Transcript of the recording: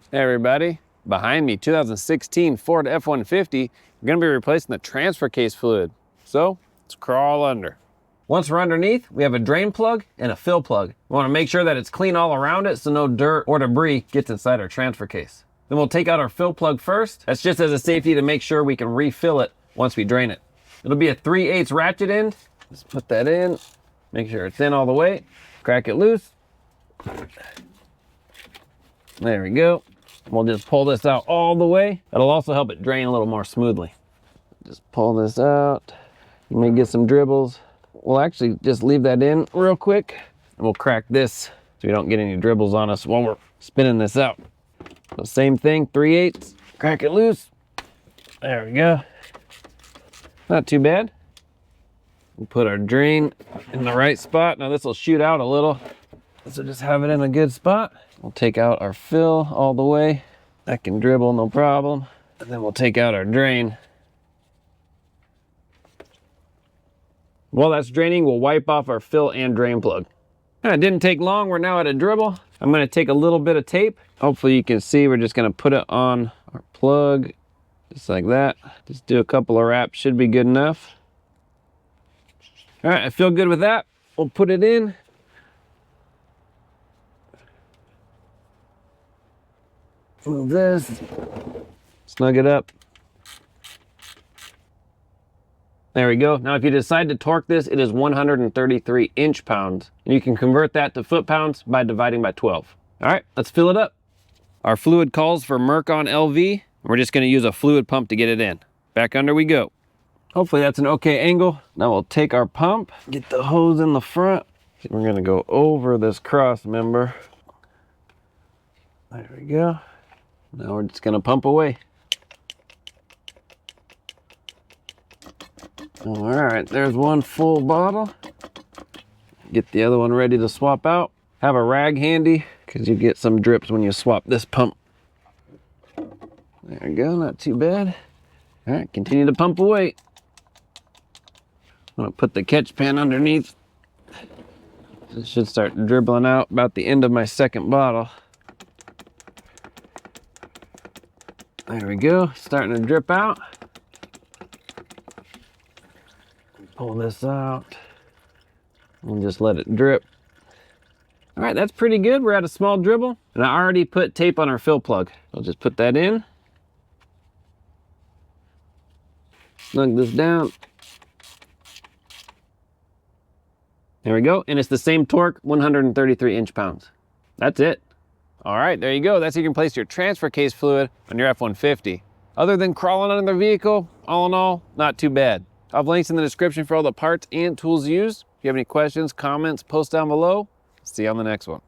Hey everybody, behind me, 2016 Ford F-150. We're gonna be replacing the transfer case fluid. So, let's crawl under. Once we're underneath, we have a drain plug and a fill plug. We wanna make sure that it's clean all around it so no dirt or debris gets inside our transfer case. Then we'll take out our fill plug first. That's just as a safety to make sure we can refill it once we drain it. It'll be a 3/8 ratchet end. Just put that in, make sure it's in all the way, crack it loose. There we go. We'll just pull this out all the way. That'll also help it drain a little more smoothly. Just pull this out. You may get some dribbles. We'll actually just leave that in real quick and we'll crack this so we don't get any dribbles on us while we're spinning this out. So same thing, 3/8, crack it loose. There we go. Not too bad. We'll put our drain in the right spot. Now this will shoot out a little, so just have it in a good spot. We'll take out our fill all the way. That can dribble, no problem. And then we'll take out our drain. While that's draining, we'll wipe off our fill and drain plug. It didn't take long, we're now at a dribble. I'm gonna take a little bit of tape. Hopefully you can see, we're just gonna put it on our plug, just like that. Just do a couple of wraps, should be good enough. All right, I feel good with that. We'll put it in. Move this, snug it up. There we go. Now if you decide to torque this, it is 133 inch-pounds. And you can convert that to foot-pounds by dividing by 12. All right, let's fill it up. Our fluid calls for Mercon LV. We're just gonna use a fluid pump to get it in. Back under we go. Hopefully that's an okay angle. Now we'll take our pump, get the hose in the front. We're gonna go over this cross member. There we go. Now we're just gonna pump away. All right, there's one full bottle. Get the other one ready to swap out. Have a rag handy, because you get some drips when you swap this pump. There we go, not too bad. All right, continue to pump away. I'm gonna put the catch pan underneath. It should start dribbling out about the end of my second bottle. There we go, starting to drip out. Pull this out and just let it drip. All right, that's pretty good. We're at a small dribble, and I already put tape on our fill plug. I'll just put that in. Snug this down. There we go, and it's the same torque, 133 inch-pounds. That's it. All right, there you go. That's how you can place your transfer case fluid on your F-150. Other than crawling under the vehicle, all in all, not too bad. I'll have links in the description for all the parts and tools used. If you have any questions, comments, post down below. See you on the next one.